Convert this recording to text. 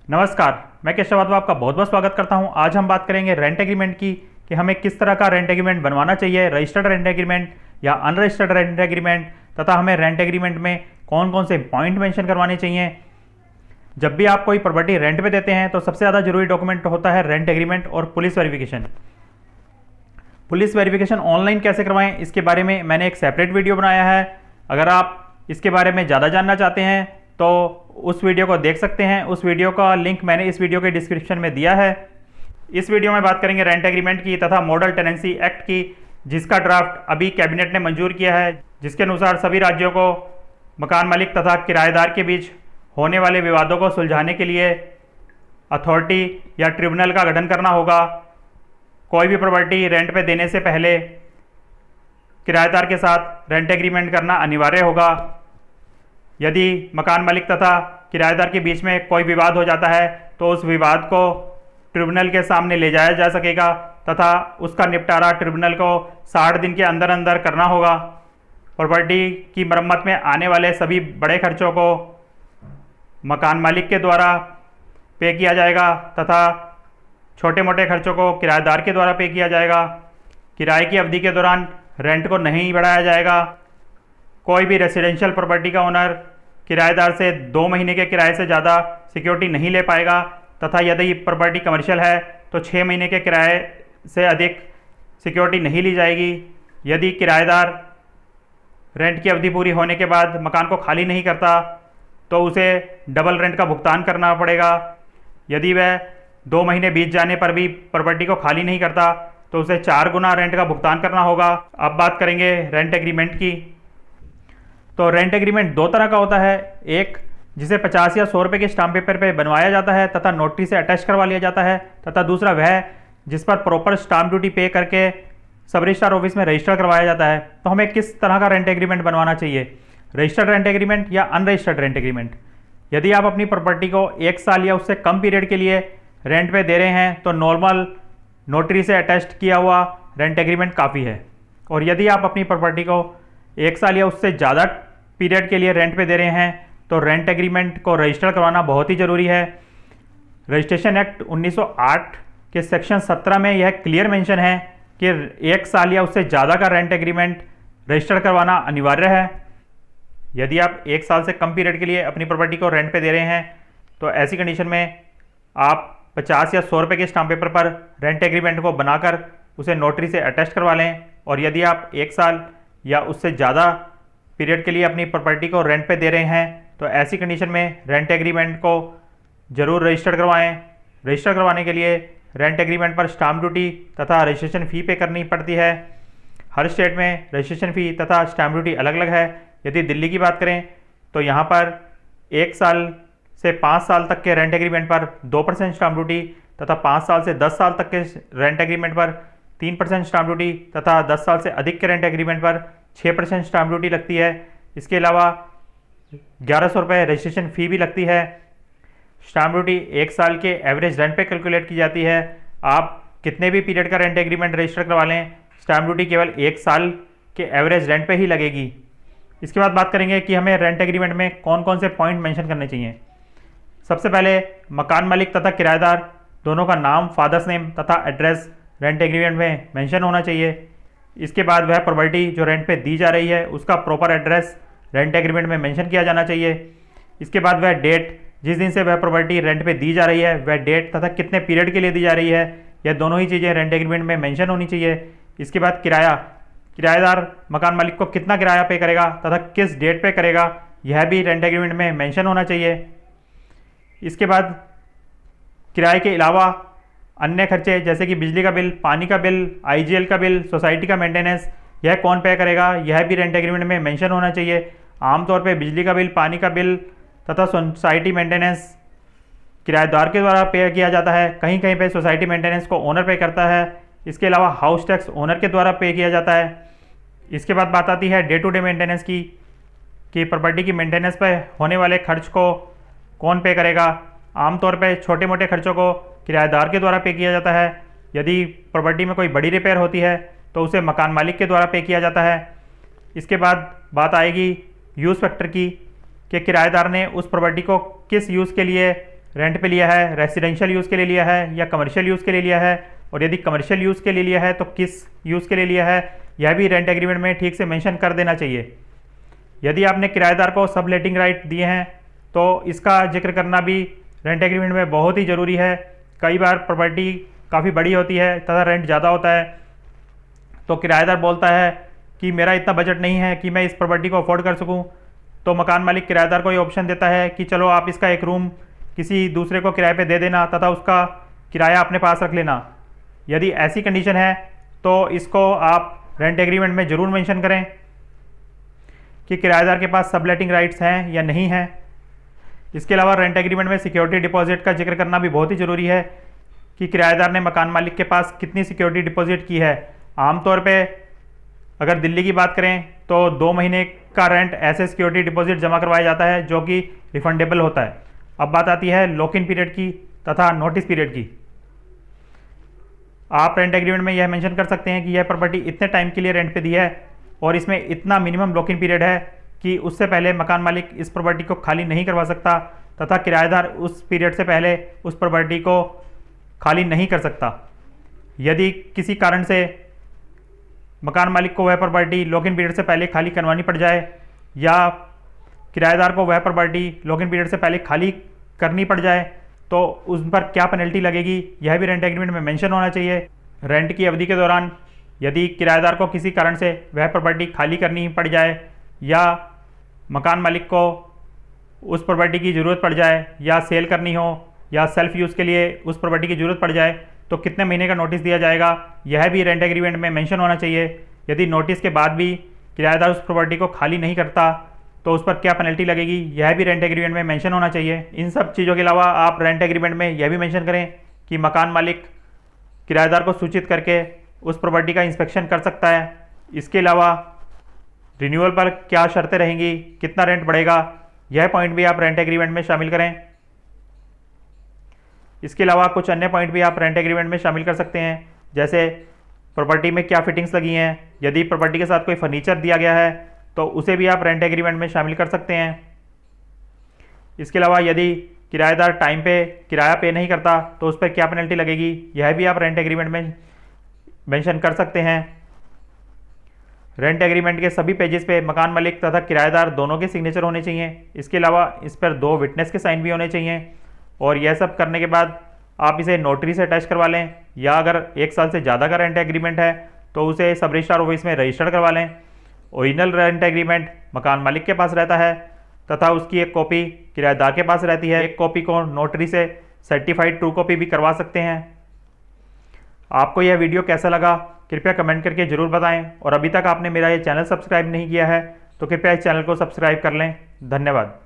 नमस्कार, मैं केशव यादव आपका बहुत बहुत स्वागत करता हूं। आज हम बात करेंगे रेंट एग्रीमेंट की कि हमें किस तरह का रेंट एग्रीमेंट बनवाना चाहिए, रजिस्टर्ड रेंट एग्रीमेंट या अनरजिस्टर्ड रेंट एग्रीमेंट, तथा हमें रेंट एग्रीमेंट में कौन कौन से पॉइंट मेंशन करवाने चाहिए। जब भी आप कोई प्रॉपर्टी रेंट पे देते हैं तो सबसे ज़्यादा जरूरी डॉक्यूमेंट होता है रेंट एग्रीमेंट और police verification. Police verification online कैसे करवाएं, इसके बारे में मैंने एक सेपरेट वीडियो बनाया है। अगर आप इसके बारे में ज़्यादा जानना चाहते हैं तो उस वीडियो को देख सकते हैं। उस वीडियो का लिंक मैंने इस वीडियो के डिस्क्रिप्शन में दिया है। इस वीडियो में बात करेंगे रेंट एग्रीमेंट की तथा मॉडल टेनेंसी एक्ट की, जिसका ड्राफ्ट अभी कैबिनेट ने मंजूर किया है, जिसके अनुसार सभी राज्यों को मकान मालिक तथा किराएदार के बीच होने वाले विवादों को सुलझाने के लिए अथॉरिटी या ट्रिब्यूनल का गठन करना होगा। कोई भी प्रॉपर्टी रेंट पे देने से पहले किराएदार के साथ रेंट एग्रीमेंट करना अनिवार्य होगा। यदि मकान मालिक तथा किराएदार के बीच में कोई विवाद हो जाता है तो उस विवाद को ट्रिब्यूनल के सामने ले जाया जा सकेगा तथा उसका निपटारा ट्रिब्यूनल को 60 दिन के अंदर अंदर करना होगा। प्रॉपर्टी की मरम्मत में आने वाले सभी बड़े खर्चों को मकान मालिक के द्वारा पे किया जाएगा तथा छोटे मोटे खर्चों को किराएदार के द्वारा पे किया जाएगा। किराए की अवधि के दौरान रेंट को नहीं बढ़ाया जाएगा। कोई भी रेसिडेंशियल प्रॉपर्टी का ओनर किराएदार से 2 महीने के किराए से ज़्यादा सिक्योरिटी नहीं ले पाएगा तथा यदि प्रॉपर्टी कमर्शियल है तो 6 महीने के किराए से अधिक सिक्योरिटी नहीं ली जाएगी। यदि किराएदार रेंट की अवधि पूरी होने के बाद मकान को खाली नहीं करता तो उसे डबल रेंट का भुगतान करना पड़ेगा। यदि वह 2 महीने बीत जाने पर भी प्रॉपर्टी को खाली नहीं करता तो उसे 4 गुना रेंट का भुगतान करना होगा। अब बात करेंगे रेंट एग्रीमेंट की। तो रेंट एग्रीमेंट 2 तरह का होता है, एक जिसे 50 या 100 रुपये के स्टाम्प पेपर पे बनवाया जाता है तथा नोटरी से अटैच करवा लिया जाता है, तथा दूसरा वह जिस पर प्रॉपर स्टाम्प ड्यूटी पे करके सब रजिस्ट्रार ऑफिस में रजिस्टर करवाया जाता है। तो हमें किस तरह का रेंट एग्रीमेंट बनवाना चाहिए, रजिस्टर्ड रेंट एग्रीमेंट या अनरजिस्टर्ड रेंट एग्रीमेंट। यदि आप अपनी प्रॉपर्टी को 1 साल या उससे कम पीरियड के लिए रेंट पे दे रहे हैं तो नॉर्मल नोटरी से अटैच्ड किया हुआ रेंट एग्रीमेंट काफ़ी है। और यदि आप अपनी प्रॉपर्टी को 1 साल या उससे ज़्यादा पीरियड के लिए रेंट पे दे रहे हैं तो रेंट एग्रीमेंट को रजिस्टर करवाना बहुत ही ज़रूरी है। रजिस्ट्रेशन एक्ट 1908 के सेक्शन 17 में यह क्लियर मेंशन है कि 1 साल या उससे ज़्यादा का रेंट एग्रीमेंट रजिस्टर करवाना अनिवार्य है। यदि आप 1 साल से कम पीरियड के लिए अपनी प्रॉपर्टी को रेंट पे दे रहे हैं तो ऐसी कंडीशन में आप 50 या 100 रुपये के स्टाम्प पेपर पर रेंट एग्रीमेंट को बनाकर उसे नोटरी से अटैच करवा लें। और यदि आप 1 साल या उससे ज़्यादा पीरियड के लिए अपनी प्रॉपर्टी को रेंट पे दे रहे हैं तो ऐसी कंडीशन में रेंट एग्रीमेंट को ज़रूर रजिस्टर करवाएं। रजिस्टर करवाने के लिए रेंट एग्रीमेंट पर स्टाम्प ड्यूटी तथा रजिस्ट्रेशन फ़ी पे करनी पड़ती है। हर स्टेट में रजिस्ट्रेशन फ़ी तथा स्टाम्प ड्यूटी अलग अलग है। यदि दिल्ली की बात करें तो यहाँ पर 1 साल से 5 साल तक के रेंट एग्रीमेंट पर 2% स्टाम्प ड्यूटी तथा 5 साल से 10 साल तक के रेंट एग्रीमेंट पर 3% स्टाम्प ड्यूटी तथा 10 साल से अधिक के रेंट एग्रीमेंट पर 6% स्टाम्प ड्यूटी लगती है। इसके अलावा 1100 रुपये रजिस्ट्रेशन फ़ी भी लगती है। स्टाम्प ड्यूटी 1 साल के एवरेज रेंट पे कैलकुलेट की जाती है। आप कितने भी पीरियड का रेंट एग्रीमेंट रजिस्टर करवा लें, स्टाम्प ड्यूटी केवल 1 साल के एवरेज रेंट पे ही लगेगी। इसके बाद बात करेंगे कि हमें रेंट एग्रीमेंट में कौन कौन से पॉइंट मेंशन करने चाहिए। सबसे पहले मकान मालिक तथा किराएदार दोनों का नाम, फादर्स नेम तथा एड्रेस रेंट एग्रीमेंट में मेंशन होना चाहिए। इसके बाद वह प्रॉपर्टी जो रेंट पे दी जा रही है उसका प्रॉपर एड्रेस रेंट एग्रीमेंट में मेंशन किया जाना चाहिए। इसके बाद वह डेट जिस दिन से वह प्रॉपर्टी रेंट पे दी जा रही है, वह डेट तथा कितने पीरियड के लिए दी जा रही है, यह दोनों ही चीज़ें रेंट एग्रीमेंट में मेंशन होनी चाहिए। इसके बाद किराएदार मकान मालिक को कितना किराया पे करेगा तथा किस डेट पे करेगा, यह भी रेंट एग्रीमेंट में मेंशन होना चाहिए। इसके बाद किराए के अलावा अन्य खर्चे जैसे कि बिजली का बिल, पानी का बिल, आईजीएल का बिल, सोसाइटी का मेंटेनेंस, यह कौन पे करेगा, यह भी रेंट एग्रीमेंट में मेंशन होना चाहिए। आमतौर पे बिजली का बिल, पानी का बिल तथा सोसाइटी मेंटेनेंस किराएदार के द्वारा पे किया जाता है। कहीं कहीं पे सोसाइटी मेंटेनेंस को ओनर पे करता है। इसके अलावा हाउस टैक्स ओनर के द्वारा पे किया जाता है। इसके बाद बात आती है डे टू डे मेंटेनेंस की, कि प्रॉपर्टी की मेंटेनेंस पर होने वाले खर्च को कौन पे करेगा। आमतौर पे छोटे मोटे खर्चों को किराएदार के द्वारा पे किया जाता है। यदि प्रॉपर्टी में कोई बड़ी रिपेयर होती है तो उसे मकान मालिक के द्वारा पे किया जाता है। इसके बाद बात आएगी यूज़ फैक्टर की, कि किराएदार ने उस प्रॉपर्टी को किस यूज़ के लिए रेंट पे लिया है, रेसिडेंशियल यूज़ के लिए लिया है या कमर्शियल यूज़ के लिए लिया है, और यदि कमर्शियल यूज़ के लिए लिया है तो किस यूज़ के लिए लिया है, यह भी रेंट एग्रीमेंट में ठीक से मेंशन कर देना चाहिए। यदि आपने किराएदार को सबलेटिंग राइट दिए हैं तो इसका जिक्र करना भी रेंट एग्रीमेंट में बहुत ही ज़रूरी है। कई बार प्रॉपर्टी काफ़ी बड़ी होती है तथा रेंट ज़्यादा होता है, तो किराएदार बोलता है कि मेरा इतना बजट नहीं है कि मैं इस प्रॉपर्टी को अफोर्ड कर सकूं, तो मकान मालिक किराएदार को ये ऑप्शन देता है कि चलो आप इसका एक रूम किसी दूसरे को किराए पे दे देना तथा उसका किराया अपने पास रख लेना। यदि ऐसी कंडीशन है तो इसको आप रेंट एग्रीमेंट में ज़रूर मेंशन करें कि किराएदार के पास सबलेटिंग राइट्स हैं या नहीं हैं। इसके अलावा रेंट एग्रीमेंट में सिक्योरिटी डिपॉजिट का जिक्र करना भी बहुत ही ज़रूरी है कि किराएदार ने मकान मालिक के पास कितनी सिक्योरिटी डिपॉजिट की है। आमतौर पे अगर दिल्ली की बात करें तो 2 महीने का रेंट ऐसे सिक्योरिटी डिपॉजिट जमा करवाया जाता है जो कि रिफंडेबल होता है। अब बात आती है लॉक इन पीरियड की तथा नोटिस पीरियड की। आप रेंट एग्रीमेंट में यह मेंशन कर सकते हैं कि यह प्रॉपर्टी इतने टाइम के लिए रेंट पे दी है और इसमें इतना मिनिमम लॉक इन पीरियड है कि उससे पहले मकान मालिक इस प्रॉपर्टी को खाली नहीं करवा सकता तथा किराएदार उस पीरियड से पहले उस प्रॉपर्टी को खाली नहीं कर सकता। यदि किसी कारण से मकान मालिक को वह प्रॉपर्टी लॉक इन पीरियड से पहले खाली करवानी पड़ जाए या किराएदार को वह प्रॉपर्टी लॉक इन पीरियड से पहले खाली करनी पड़ जाए तो उस पर क्या पेनल्टी लगेगी, यह भी रेंट एग्रीमेंट में मेंशन होना चाहिए। रेंट की अवधि के दौरान यदि किराएदार को किसी कारण से वह प्रॉपर्टी खाली करनी पड़ जाए या मकान मालिक को उस प्रॉपर्टी की ज़रूरत पड़ जाए या सेल करनी हो या सेल्फ यूज़ के लिए उस प्रॉपर्टी की ज़रूरत पड़ जाए तो कितने महीने का नोटिस दिया जाएगा, यह भी रेंट एग्रीमेंट में मेंशन होना चाहिए। यदि नोटिस के बाद भी किराएदार उस प्रॉपर्टी को खाली नहीं करता तो उस पर क्या पेनल्टी लगेगी, यह भी रेंट एग्रीमेंट में मेंशन होना चाहिए। इन सब चीज़ों के अलावा आप रेंट एग्रीमेंट में यह भी मेंशन करें कि मकान मालिक किराएदार को सूचित करके उस प्रॉपर्टी का इंस्पेक्शन कर सकता है। इसके अलावा रिन्यूअल पर क्या शर्तें रहेंगी, कितना रेंट बढ़ेगा, यह पॉइंट भी आप रेंट एग्रीमेंट में शामिल करें। इसके अलावा कुछ अन्य पॉइंट भी आप रेंट एग्रीमेंट में शामिल कर सकते हैं, जैसे प्रॉपर्टी में क्या फिटिंग्स लगी हैं। यदि प्रॉपर्टी के साथ कोई फर्नीचर दिया गया है तो उसे भी आप रेंट एग्रीमेंट में शामिल कर सकते हैं। इसके अलावा यदि किराएदार टाइम पे किराया पे नहीं करता तो उस पर क्या पेनल्टी लगेगी, यह भी आप रेंट एग्रीमेंट में मेंशन कर सकते हैं। रेंट एग्रीमेंट के सभी पेजेस पे मकान मालिक तथा किराएदार दोनों के सिग्नेचर होने चाहिए। इसके अलावा इस पर 2 विटनेस के साइन भी होने चाहिए और यह सब करने के बाद आप इसे नोटरी से अटैच करवा लें या अगर 1 साल से ज़्यादा का रेंट एग्रीमेंट है तो उसे सब रजिस्ट्रार ऑफिस में रजिस्टर्ड करवा लें। ओरिजिनल रेंट एग्रीमेंट मकान मालिक के पास रहता है तथा उसकी एक कॉपी किराएदार के पास रहती है। एक कॉपी को नोटरी से सर्टिफाइड ट्रू कॉपी भी करवा सकते हैं। आपको यह वीडियो कैसा लगा कृपया कमेंट करके ज़रूर बताएं और अभी तक आपने मेरा ये चैनल सब्सक्राइब नहीं किया है तो कृपया इस चैनल को सब्सक्राइब कर लें। धन्यवाद।